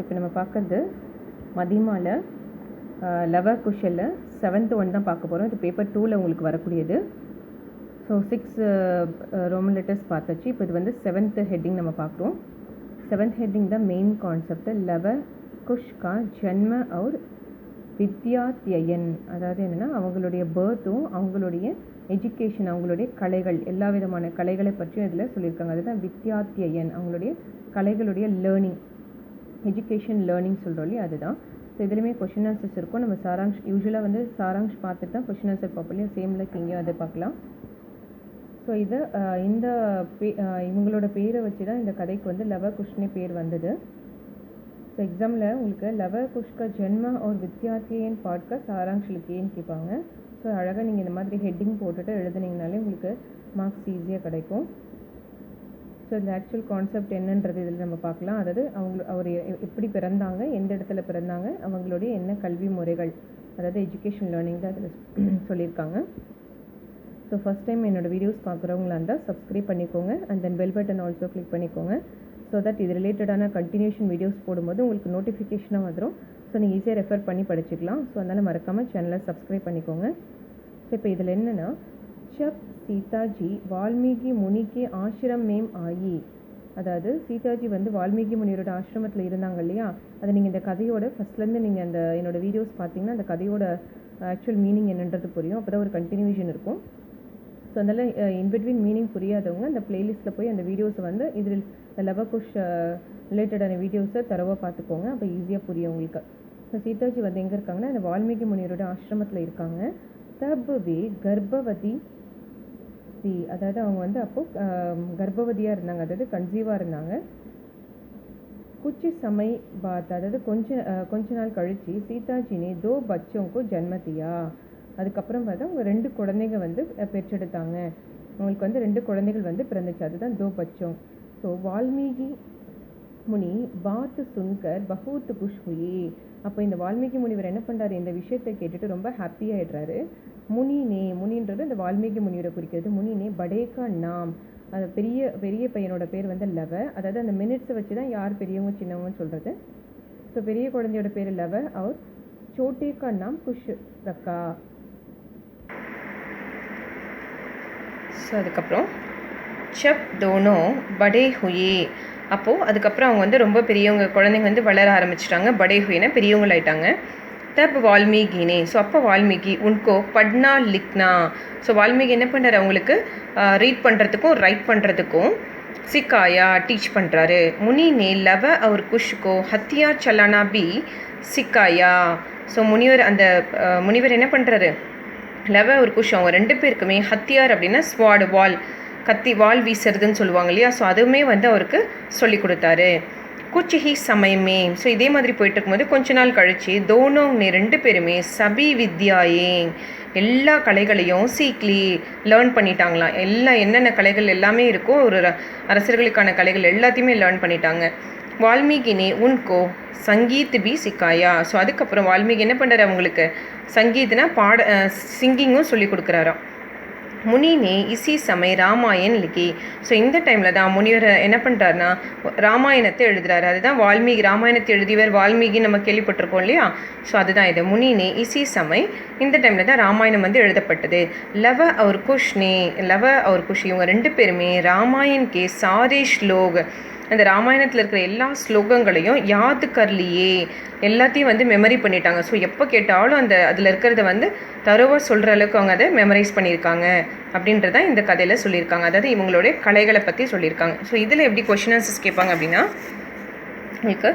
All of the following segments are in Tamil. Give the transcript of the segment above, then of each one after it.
இப்போ நம்ம பார்க்குறது மதிமால லவ குஷலில் 7th ஒன் தான் பார்க்க போகிறோம். இது பேப்பர் 2ல் உங்களுக்கு வரக்கூடியது. ஸோ 6 ரோமன் லெட்டர்ஸ் பார்த்தாச்சு. இப்போ இது வந்து 7th ஹெட்டிங் நம்ம பார்க்குறோம். 7th ஹெட்டிங் தான் மெயின் கான்செப்ட். லவ குஷ் கா ஜன்ம और வித்யாத்யயன், அதாவது என்னென்னா அவங்களுடைய பர்த்தும் அவங்களுடைய எஜுகேஷன், அவங்களுடைய கலைகள், எல்லா விதமான கலைகளை பற்றியும் இதில் சொல்லியிருக்காங்க. அதுதான் வித்யாத்யயன், அவங்களுடைய கலைகளுடைய லேர்னிங், எஜுகேஷன் லேர்னிங் சொல்கிறோம் இல்லையா, அதுதான். ஸோ இதுலேயுமே கொஷின் ஆன்சர்ஸ் இருக்கும். நம்ம சாராங்ஷ் யூஸ்வலாக வந்து சாராங்ஷ் பார்த்துட்டு தான் கொஷின் ஆன்சர் பார்ப்போம். சேம் லைக் இங்கேயும் அதை பார்க்கலாம். ஸோ இதை இந்த இவங்களோட பேரை வச்சு தான் இந்த கதைக்கு வந்து லவ குஷ்னே பேர் வந்தது. ஸோ எக்ஸாமில் உங்களுக்கு லவ குஷ்கா ஜென்மா ஒரு வித்யார்த்தியன் பாட்கா சாராங்ஷ் ஏன்னு கேட்பாங்க. ஸோ அழகாக நீங்கள் இந்த மாதிரி ஹெட்டிங் போட்டுட்டு எழுதுனீங்கனாலே உங்களுக்கு மார்க்ஸ் ஈஸியாக கிடைக்கும். ஸோ இந்த ஆக்சுவல் கான்செப்ட் என்னன்றது இதில் நம்ம பார்க்கலாம். அதாவது அவர் எப்படி பிறந்தாங்க, எந்த இடத்துல பிறந்தாங்க, அவங்களுடைய என்ன கல்வி முறைகள், அதாவது எஜுகேஷன் லேர்னிங் தான் அதில் சொல்லியிருக்காங்க. ஸோ ஃபஸ்ட் டைம் என்னோடய வீடியோஸ் பார்க்குறவங்களா இருந்தால் சப்ஸ்கிரைப் பண்ணிக்கோங்க. And then bell button also click பண்ணிக்கோங்க. ஸோ தட் இது ரிலேட்டடான கண்டினியூஷன் வீடியோஸ் போடும்போது உங்களுக்கு நோட்டிஃபிகேஷனாக வந்துடும். ஸோ நீங்கள் ஈஸியாக ரெஃபர் பண்ணி படிச்சுக்கலாம். ஸோ அதனால் மறக்காமல் சேனலை சப்ஸ்கிரைப் பண்ணிக்கோங்க. ஸோ இப்போ இதில் என்னென்னா, ஜப் சீதாஜி வால்மீகி முனிக்கு ஆசிரம் மேம் ஆயி, அதாவது சீதாஜி வந்து வால்மீகி முனியோட ஆசிரமத்தில் இருந்தாங்க இல்லையா, அதை நீங்கள் இந்த கதையோட ஃபஸ்ட்லேருந்து நீங்கள் அந்த என்னோடய வீடியோஸ் பார்த்தீங்கன்னா அந்த கதையோட ஆக்சுவல் மீனிங் என்னன்றது புரியும். அப்போ தான் ஒரு கண்டினியூஷன் இருக்கும். ஸோ அதனால் இன்பிட்வீன் மீனிங் புரியாதவங்க அந்த பிளேலிஸ்ட்டில் போய் அந்த வீடியோஸை வந்து இதில் லவ குஷ் ரிலேட்டடான வீடியோஸை தரவாக பார்த்துக்கோங்க. அப்போ ஈஸியாக புரியும் உங்களுக்கு. ஸோ சீதாஜி வந்து எங்கே இருக்காங்கன்னா அந்த வால்மீகி முனியரோட ஆசிரமத்தில் இருக்காங்க. தப்வே கர்ப்பவதி தி, அதாவது அவங்க வந்து அப்போது கர்ப்பவதியாக இருந்தாங்க, அதாவது கன்சீவாக இருந்தாங்க. குச்சி சமை பாத், அதாவது கொஞ்ச நாள் கழித்து சீதாஜினே தோ பச்சோங்கோ ஜன்மதியா, அதுக்கப்புறம் பார்த்தா அவங்க 2 குழந்தைங்க வந்து பெற்றெடுத்தாங்க. அவங்களுக்கு வந்து 2 குழந்தைகள் வந்து பிறந்துச்சு, அதுதான் தோ பச்சோங். ஸோ வால்மீகி முனி பாத் சுன்கர் பகூத் குஷ் ஹுயி, அப்போ இந்த வால்மீகி முனிவர் என்ன பண்ணுறாரு, இந்த விஷயத்தை கேட்டுட்டு ரொம்ப ஹாப்பியாகிடுறாரு. முனினே, முனின்றது இந்த வால்மீகி முனிவரை குறிக்கிறது. முனினே படேகா நாம், அந்த பெரிய பையனோட பேர் வந்து லவ, அதாவது அந்த மினிட்ஸை வச்சு தான் யார் பெரியவங்க சின்னவங்கன்னு சொல்கிறது. ஸோ பெரிய குழந்தையோட பேர் லவ, அவர் சோட்டேகா நாம் குஷ் ரக்கா. ஸோ அதுக்கப்புறம் சப் தோனோ படே ஹுயே, அப்போது அதுக்கப்புறம் அவங்க வந்து ரொம்ப பெரியவங்க, குழந்தைங்க வந்து வளர ஆரம்பிச்சிட்டாங்க. படே ஹுயேனா பெரியவங்களாயிட்டாங்க. தப் வால்மீகினே, ஸோ அப்போ வால்மீகி உன்கோ பட்னா லிக்னா, ஸோ வால்மீகி என்ன பண்ணுறாரு, அவங்களுக்கு ரீட் பண்ணுறதுக்கும் ரைட் பண்ணுறதுக்கும் சிக்காயா டீச் பண்ணுறாரு. முனினே லவ அவர் குஷ்கோ ஹத்தியார் சலானா பி சிக்காயா, ஸோ முனிவர் என்ன பண்ணுறாரு, லவ ஒரு குஷ் அவங்க 2 பேருக்குமே ஹத்தியார் அப்படின்னா ஸ்வாடு, வால், கத்தி, வால் வீசுறதுன்னு சொல்லுவாங்க இல்லையா, ஸோ அதுவுமே வந்து அவருக்கு சொல்லி கொடுத்தாரு. குச்சிஹி சமயமே, ஸோ இதே மாதிரி போயிட்டு இருக்கும்போது கொஞ்ச நாள் கழிச்சு தோனோங்னே 2 பேருமே சபி வித்யாயே, எல்லா கலைகளையும் சீக்லி லேர்ன் பண்ணிட்டாங்களாம். என்னென்ன கலைகள் எல்லாமே இருக்கோ, ஒரு அரசர்களுக்கான கலைகள் எல்லாத்தையுமே லேர்ன் பண்ணிட்டாங்க. வால்மீகினே உன்கோ சங்கீத் பி சிக்காயா, ஸோ அதுக்கப்புறம் வால்மீகி என்ன பண்ணுறாரு, அவங்களுக்கு சங்கீத்னா சிங்கிங்கும் சொல்லி கொடுக்குறாராம். முனினே இசி சமய ராமாயண் லிகி, ஸோ இந்த டைமில் தான் முனிவர் என்ன பண்ணுறாருனா ராமாயணத்தை எழுதுறாரு. அதுதான் வால்மீகி, ராமாயணத்தை எழுதியவர் வால்மீகி நம்ம கேள்விப்பட்டிருக்கோம் இல்லையா, ஸோ அதுதான் இது. முனினே இசி சமய், இந்த டைமில் தான் ராமாயணம் வந்து எழுதப்பட்டது. லவ அவர் குஷ் இவங்க 2 பேருமே ராமாயண் கே சாரே ஸ்லோக், அந்த ராமாயணத்தில் இருக்கிற எல்லா ஸ்லோகங்களையும் யாது கர்லியே, எல்லாத்தையும் வந்து மெமரி பண்ணிட்டாங்க. ஸோ எப்போ கேட்டாலும் அதில் இருக்கிறத வந்து தரோவாக சொல்கிற அளவுக்கு அவங்க அதை மெமரைஸ் பண்ணியிருக்காங்க அப்படின்றதான் இந்த கதையில் சொல்லியிருக்காங்க. அதாவது இவங்களுடைய கலைகளை பற்றி சொல்லியிருக்காங்க. ஸோ இதில் எப்படி கொஷின் ஆன்சர்ஸ் கேட்பாங்க அப்படின்னா, உங்களுக்கு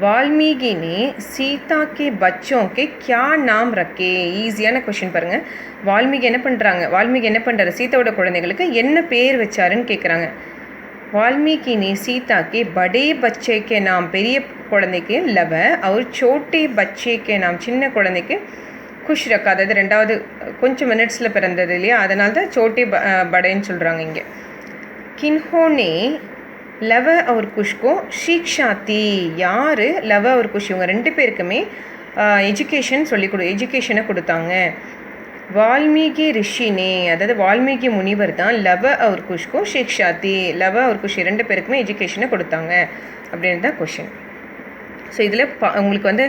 வால்மீகினே சீதா கே பச்சோம் கே கியா நாம் ரக்கே, ஈஸியான கொஷின் பாருங்கள். வால்மீகி என்ன பண்ணுறாரு, சீதாவோட குழந்தைகளுக்கு என்ன பேர் வச்சாருன்னு கேட்குறாங்க. वाल्मीकि ने सीता के बड़े बच्चे के नाम, பெரிய குழந்தைக்கு லவ, அவர் சோட்டே பச்சே கே நாம், சின்ன குழந்தைக்கு குஷ் ரக்கா, அதாவது 2வது கொஞ்சம் மினிட்ஸில் பிறந்தது இல்லையா, அதனால தான் சோட்டே படேன்னு சொல்கிறாங்க இங்கே. கின்ஹோனே லவ அவர் குஷ்கோ ஷீக்ஷாத்தி, யார் லவ அவர் குஷ் இவங்க 2 பேருக்குமே எஜுகேஷனை கொடுத்தாங்க. வால்மீகி ரிஷினே, அதாவது வால்மீகி முனிவர் தான் லவ அவர் குஷ்கோ சிக்ஷாத்தி, லவ அவர் குஷ் 2 பேருக்குமே எஜுகேஷனை கொடுத்தாங்க அப்படின்னு தான் கொஷின். ஸோ இதில் உங்களுக்கு வந்து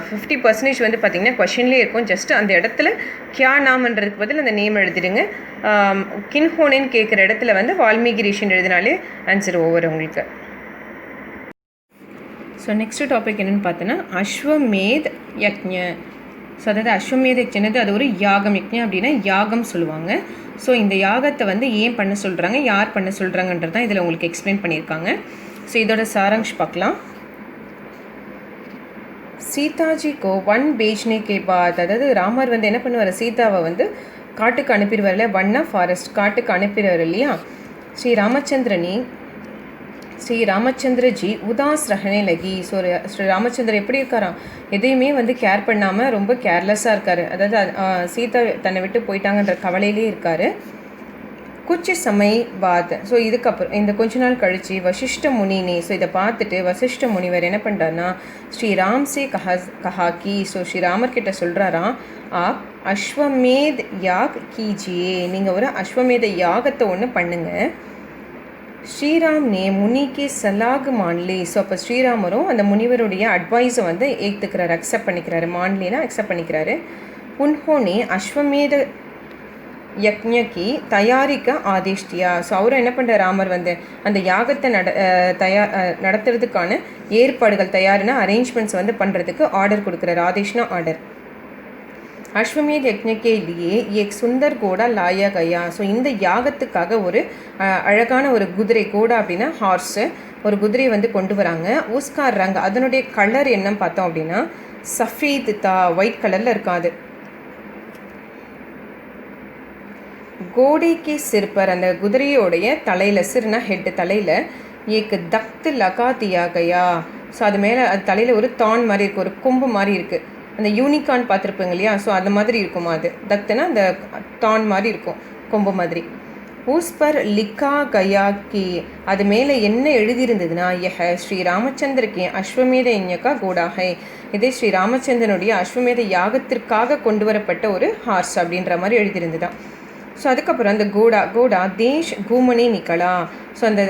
50% வந்து பார்த்திங்கன்னா கொஷின்லேயே இருக்கும். ஜஸ்ட் அந்த இடத்துல கியா நாம்ன்றதுக்கு பதில் அந்த நேம் எழுதிடுங்க. கின்ஹோனேன்னு கேட்குற இடத்துல வந்து வால்மீகி ரிஷின்னு எழுதினாலே ஆன்சர் ஓவர் உங்களுக்கு. ஸோ நெக்ஸ்ட்டு டாபிக் என்னென்னு பார்த்தோன்னா அஸ்வமேத் யக்ஞ. ஸோ அதாவது அஸ்வமேத யக்ஞனது அது ஒரு யாகம். யக்ஞம் அப்படின்னா யாகம் சொல்லுவாங்க. ஸோ இந்த யாகத்தை வந்து ஏன் பண்ண சொல்கிறாங்க, யார் பண்ண சொல்கிறாங்கன்றது தான் இதில் உங்களுக்கு எக்ஸ்பிளைன் பண்ணியிருக்காங்க. ஸோ இதோட சாராங்ஷ் பார்க்கலாம். சீதாஜி கோ ஒன் பேஜ்னே கே பாத், அதாவது ராமர் வந்து என்ன பண்ணுவார், சீதாவை வந்து காட்டுக்கு அனுப்பிடுவார் இல்லையா, ஒன்னா ஃபாரஸ்ட் காட்டுக்கு அனுப்பிடுவார் இல்லையா. ஸ்ரீ ராமச்சந்திரஜி உதாஸ் ரஹனே லகி. ஸோ ஸ்ரீ ராமச்சந்திரன் எப்படி இருக்காராம், எதையுமே வந்து கேர் பண்ணாமல் ரொம்ப கேர்லெஸ்ஸாக இருக்கார். அதாவது சீதா தன்னை விட்டு போயிட்டாங்கன்ற கவலையிலே இருக்கார். குச்சி சமை பாத். ஸோ இதுக்கப்புறம் இந்த கொஞ்ச நாள் கழித்து வசிஷ்ட முனினே, ஸோ இதை பார்த்துட்டு வசிஷ்ட முனிவர் என்ன பண்ணுறாருனா ஸ்ரீராம் சே கஹாக்கி. ஸோ ஸ்ரீராமர்கிட்ட சொல்கிறாராம், அஸ்வமேத் யாக் கீஜியே, நீங்கள் ஒரு அஸ்வமேத யாகத்தை ஒன்று பண்ணுங்கள். ஸ்ரீராம் நே முனிக்கு சலாக் மான்லே. ஸோ அப்போ ஸ்ரீராமரும் அந்த முனிவருடைய அட்வைஸை வந்து ஏற்றுக்கிறார், அக்செப்ட் பண்ணிக்கிறாரு. மான்லேனா அக்செப்ட் பண்ணிக்கிறாரு. உன்ஹோனே அஸ்வமேத யக்ஞக்கி தயாரிக்க ஆதேஷ்டியா. ஸோ அவரும் என்ன பண்ணுற, ராமர் வந்து அந்த யாகத்தை நடத்துறதுக்கான ஏற்பாடுகள் தயாரின அரேஞ்ச்மெண்ட்ஸ் வந்து பண்ணுறதுக்கு ஆர்டர் கொடுக்குறாரு. ஆதேஷ்னா ஆர்டர். அஸ்வமேத் யக்ஞக்கே லியே ஏக் சுந்தர் கோடா லாயா கயா. ஸோ இந்த யாகத்துக்காக ஒரு அழகான ஒரு குதிரை, கோடா அப்படின்னா ஹார்ஸு, ஒரு குதிரையை வந்து கொண்டு வராங்க. ஊஸ்கார் ரங், அதனுடைய கலர் என்னன்னு பார்த்தோம் அப்படின்னா சஃபீத் தா, ஒயிட் கலரில் இருக்கும். அது கோடைக்கு சிற்பர், அந்த குதிரையோடைய தலையில், சிறுனா ஹெட்டு தலையில், ஏக்கு தக்து லகா தியா கயா. ஸோ அது மேலே அது தலையில் ஒரு தான் மாதிரி இருக்குது, ஒரு கொம்பு மாதிரி இருக்குது. அந்த யூனிகார்ன் பார்த்துருப்பீங்க இல்லையா, ஸோ அந்த மாதிரி இருக்குமா அது. தக்துனா அந்த தான் மாதிரி இருக்கும், கொம்பு மாதிரி. ஊஸ்பர் லிக்கா கயா கி, அது மேலே என்ன எழுதியிருந்ததுன்னா யஹ ஸ்ரீ ராமச்சந்திரக்கு அஸ்வமேத யக்ஞக்கா கோடாஹை, இதே ஸ்ரீ ராமச்சந்திரனுடைய அஸ்வமேத யாகத்திற்காக கொண்டு வரப்பட்ட ஒரு ஹார்ஸ் அப்படின்ற மாதிரி எழுதியிருந்துதான். ஸோ அதுக்கப்புறம் அந்த கோடா தேஷ் கூமனே நிக்கலா. ஸோ அந்த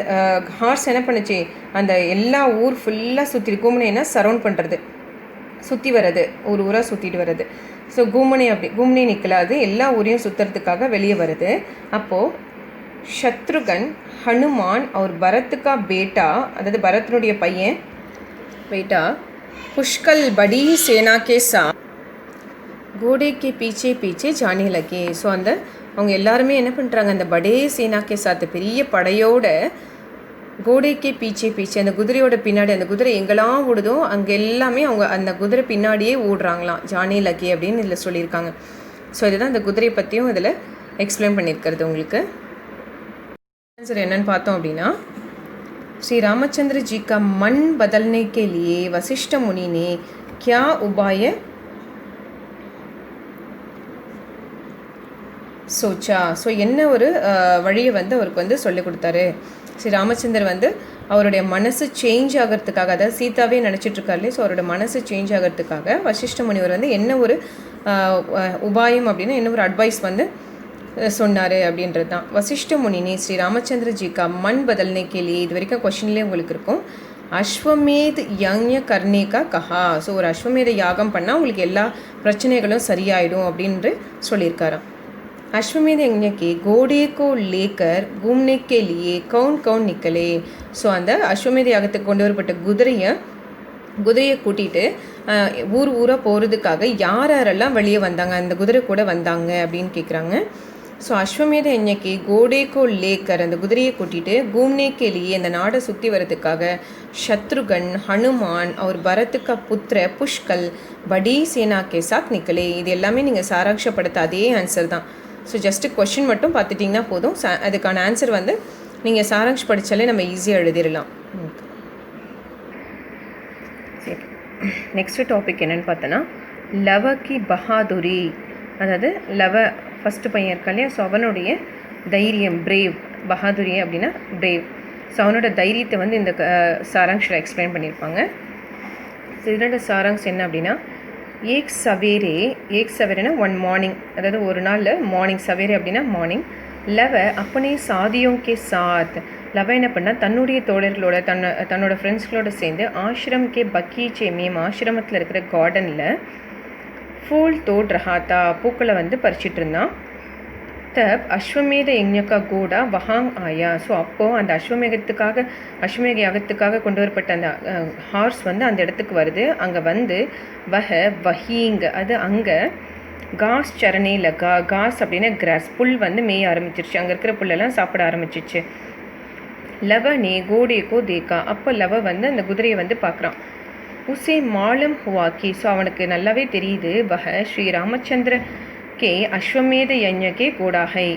ஹார்ஸ் என்ன பண்ணுச்சு, அந்த எல்லா ஊர் ஃபுல்லாக சுற்றி, கூமனேனா சரவுண்ட் பண்ணுறது, சுற்றி வர்றது, ஒரு ஊராக சுற்றிட்டு வர்றது. ஸோ கூமனே நிக்கலாது எல்லா ஊரையும் சுற்றுறதுக்காக வெளியே வருது. அப்போது சத்ருகன் ஹனுமான் அவர் பரத்துக்கா பேட்டா, அதாவது பரத்னுடைய பையன் பேட்டா, புஷ்கல் படி சேனா கே சா கோடேக்கு பீச்சே பீச்சே ஜானே லகே. ஸோ அந்த அவங்க எல்லாருமே என்ன பண்ணுறாங்க, அந்த படே சேனா கே சாத்து, பெரிய படையோட கோடைக்கே பீச்சே பீச்சே, அந்த குதிரையோட பின்னாடி, அந்த குதிரை எங்கெல்லாம் ஓடுதோ அங்கே எல்லாமே அவங்க அந்த குதிரை பின்னாடியே ஓடுறாங்களாம். ஜானே லகே அப்படின்னு இதில் சொல்லியிருக்காங்க. ஸோ இதுதான் அந்த குதிரையை பற்றியும் இதில் எக்ஸ்பிளைன் பண்ணியிருக்கிறது உங்களுக்கு. ஆன்சர் என்னன்னு பார்த்தோம் அப்படின்னா ஸ்ரீ ராமச்சந்திர ஜி கா மன் பதல்னே கே லியே வசிஷ்ட முனி நே கியா உபாய சோச்சா. ஸோ என்ன ஒரு வழியை வந்து அவருக்கு வந்து சொல்லிக் கொடுத்தாரு. ஸ்ரீ ராமச்சந்திரர் வந்து அவருடைய மனசு சேஞ்ச் ஆகிறதுக்காக, அதாவது சீதாவே நினச்சிட்ருக்காருலே, ஸோ அவரோட மனசு சேஞ்ச் ஆகிறதுக்காக வசிஷ்ட முனிவர் வந்து என்ன ஒரு உபாயம் அப்படின்னா என்ன ஒரு அட்வைஸ் வந்து சொன்னார் அப்படின்றது தான். வசிஷ்ட முனினே ஸ்ரீ ராமச்சந்திர ஜிக்கா மண் பதல்னே கேலி, இது வரைக்கும் கொஷின்லேயே உங்களுக்கு இருக்கும். அஸ்வமேத் யக்ஞ கர்ணேகா கஹா. ஸோ ஒரு அஸ்வமேத யாகம் பண்ணால் உங்களுக்கு எல்லா பிரச்சனைகளும் சரியாயிடும் அப்படின்று சொல்லியிருக்காராம். अश्वमेध यज्ञ के घोड़े को लेकर घूमने के लिए कौन कौन निकले. ஸோ அந்த அஸ்வமேத யாகத்துக்கு கொண்டு வரப்பட்ட குதிரையை கூட்டிகிட்டு ஊராக போகிறதுக்காக யாரெல்லாம் வெளியே வந்தாங்க, அந்த குதிரை கூட வந்தாங்க அப்படின்னு கேட்குறாங்க. ஸோ அஸ்வமேத யஜ்ஞக்கு கோடேக்கோ லேக்கர், அந்த குதிரையை கூட்டிகிட்டு கூம்னேக்கே லியே, அந்த நாடை சுற்றி வரதுக்காக சத்ருகன் ஹனுமான் அவர் பரத்துக்கா புத்திர புஷ்கல் படி சேனா கே சாத் நிக்கலே. இது எல்லாமே நீங்கள் சாராட்சப்படுத்த அதே ஆன்சர் தான். ஸோ ஜஸ்ட்டு கொஷின் மட்டும் பார்த்துட்டிங்கன்னா போதும். அதுக்கான ஆன்சர் வந்து நீங்கள் சாராங்ஷ் படித்தாலே நம்ம ஈஸியாக எழுதிடலாம். சரி, நெக்ஸ்ட்டு டாபிக் என்னென்னு பார்த்தோன்னா லவ கி பஹாதுரி. அதாவது லவ ஃபஸ்ட்டு பையன் இருக்கா இல்லையா, ஸோ அவனுடைய தைரியம், பிரேவ். பஹாதுரி அப்படின்னா பிரேவ். ஸோ அவனோட தைரியத்தை வந்து இந்த சாராங்ஷில் எக்ஸ்பிளைன் பண்ணியிருப்பாங்க. ஸோ இதோட சாராங்ஷ் என்ன அப்படின்னா ஏக் சவேரேனா ஒன் மார்னிங், அதாவது ஒரு நாளில் மார்னிங், சவேரே அப்படின்னா மார்னிங். லவ அப்பனே சாதியோं के साथ, லவ என்ன பண்ணால் தன்னுடைய தோழர்களோட தன்னோட ஃப்ரெண்ட்ஸ்களோட சேர்ந்து ஆஷ்ரம் கே பக்கீச்சே மேம் ஆசிரமத்தில் இருக்கிற கார்டனில் ஃபூல் தோட் ரஹாத்தா பூக்களை வந்து பறிச்சிட்டு இருந்தான். தப் அஸ்வமேத யஜ்ஞகா கோடா வஹாங் ஆயா. ஸோ அப்போது அந்த அஸ்வமேக யாகத்துக்காக கொண்டு வரப்பட்ட அந்த ஹார்ஸ் வந்து அந்த இடத்துக்கு வருது. அங்கே வந்து வஹீங் அது அங்கே காஸ் சரணே லகா. காஸ் அப்படின்னா கிராஸ், புல் வந்து மேய ஆரம்பிச்சிருச்சு. அங்கே இருக்கிற புல்லெல்லாம் சாப்பிட ஆரம்பிச்சிச்சு. லவ நே கோடேக்கோ தேக்கா. அப்போ லவ வந்து அந்த குதிரையை வந்து பார்க்குறான். உசே மாலம் ஹுவாக்கி. ஸோ அவனுக்கு நல்லாவே தெரியுது ஸ்ரீ ராமச்சந்திர கே அஸ்வமேத யஜ்ஞகே கோடாகை.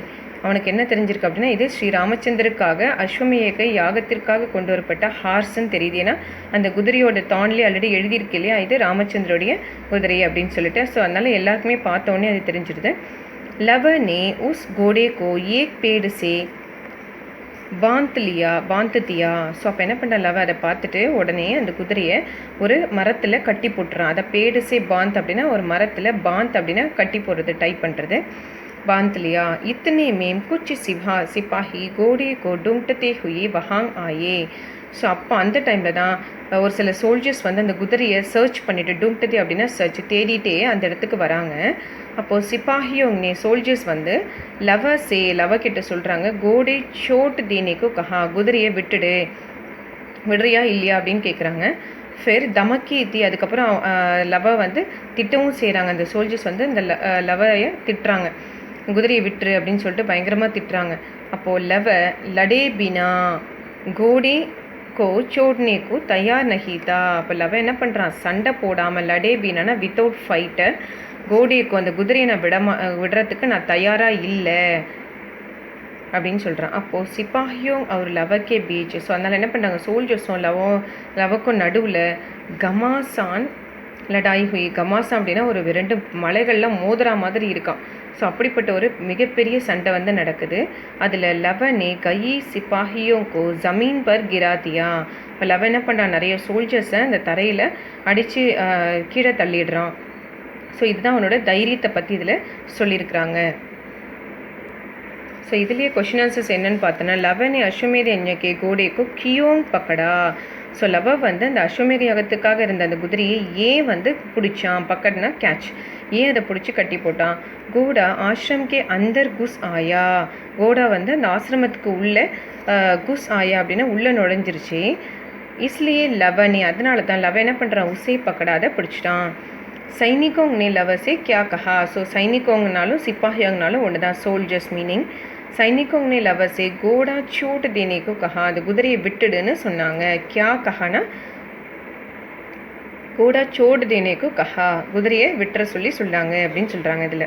அவனுக்கு என்ன தெரிஞ்சிருக்கு அப்படின்னா இது ஸ்ரீ ராமச்சந்திரக்காக அஸ்வமேக யாகத்திற்காக கொண்டு வரப்பட்ட ஹார்ஸ்ன்னு தெரியுது. ஏன்னா அந்த குதிரையோட தான்லேயே ஆல்ரெடி எழுதியிருக்கு இல்லையா, இது ராமச்சந்திரோடைய குதிரை அப்படின்னு சொல்லிட்டு. ஸோ அதனால் எல்லாருக்குமே பார்த்தோன்னே அது தெரிஞ்சிடுது. லவ நே உஸ் கோடே கோ ஏக் பேடு சே பாந்தத்தியா. ஸோ அப்போ என்ன பண்ணுற லவ அதை பார்த்துட்டு உடனே அந்த குதிரையை ஒரு மரத்தில் கட்டி போட்டுறான். அதை பேடுசே பாந்த் அப்படின்னா ஒரு மரத்தில், பாந்த் அப்படின்னா கட்டி போடுறது, டைப் பண்ணுறது. பாந்தலியா இத்தனை மேம் குச்சி சிப்பாஹி கோடே கோ டும்டத்தே ஹுயி வஹாங் ஆயே. ஸோ அப்போ அந்த டைமில் தான் ஒரு சில சோல்ஜர்ஸ் வந்து அந்த குதிரையை சர்ச் பண்ணிவிட்டு, டும்டத்தே அப்படின்னா சர்ச், தேடிட்டே அந்த இடத்துக்கு வராங்க. அப்போது சிப்பாஹியோங்னே சோல்ஜர்ஸ் வந்து லவ கிட்ட சொல்கிறாங்க, கோடே சோட் தேனேக்கோ கஹா, குதிரையை விடுறியா இல்லையா அப்படின்னு கேட்குறாங்க. ஃபேர் தமக்கி அதுக்கப்புறம் லவ வந்து திட்டவும் செய்கிறாங்க. அந்த சோல்ஜர்ஸ் வந்து இந்த லவையை திட்டுறாங்க, குதிரையை விட்டுரு அப்படின்னு சொல்லிட்டு பயங்கரமாக திட்டுறாங்க. அப்போது லடே பினா கோடே கோ சோட்னேக்கோ தயார் நஹீதா. அப்போ லவ என்ன பண்ணுறான், சண்டை போடாமல், லடே பீனா வித்தவுட் ஃபைட்டர், கோடேக்கோ அந்த குதிரையை நான் விடுறதுக்கு நான் தயாராக இல்லை அப்படின்னு சொல்கிறான். அப்போது சிப்பாஹியும் அவர் லவக்கே பீச். ஸோ அதனால் என்ன பண்ணுறாங்க, சோல்ஜர்ஸும் லவக்கும் நடுவில் கமாசான் லடாய் ஹுய். கமாசான் அப்படின்னா ஒரு 2 மலைகள்லாம் மோதுரா மாதிரி இருக்கான். ஸோ அப்படிப்பட்ட ஒரு மிகப்பெரிய சண்டை வந்து நடக்குது. அதில் லவனே கயி சிப்பாஹியும் கோ ஜமீன் பர் கிராதியா. இப்போ லவ என்ன பண்ணுறான், நிறைய சோல்ஜர்ஸை அந்த தரையில் அடித்து கீழே தள்ளிடுறான். ஸோ இதுதான் அவனோட தைரியத்தை பற்றி இதில் சொல்லியிருக்கிறாங்க. ஸோ இதுலேயே கொஷின் ஆன்சர்ஸ் என்னென்னு பார்த்தோன்னா, லவனே அஸ்வமேத யஜ்ஞகே கோடேக்கோ கியோங் பக்கடா. ஸோ லவ வந்து அந்த அஸ்வமேக யாகத்துக்காக இருந்த அந்த குதிரையை ஏன் வந்து பிடிச்சான், பக்கட்னா கேட்ச், ஏன் அதை பிடிச்சி கட்டி போட்டான். கோடா ஆசிரம்கே அந்தர் குஸ் ஆயா. கோடா வந்து அந்த ஆசிரமத்துக்கு உள்ள குஸ் ஆயா அப்படின்னா உள்ளே நுழைஞ்சிருச்சு. இஸ்லியே லவனே, அதனால தான் லவ என்ன பண்ணுறான், உசே பக்கடாத பிடிச்சிட்டான். சைனிகோங்னே லவசே கியா கஹா. ஸோ சைனிகோங்கனாலும் சிப்பாஹியாங்கனாலும் ஒன்று தான், சோல்ஜர்ஸ் மீனிங். சைனிகோங்னே லவசே கோடா சோட் தேனேக்கோ கஹா, அந்த குதிரையை விட்டுடுன்னு சொன்னாங்க. கியா கஹானா கோடா சோட் தேனேக்கோ கஹா, குதிரையை விட்டுற சொன்னாங்க அப்படின்னு சொல்கிறாங்க இதில்.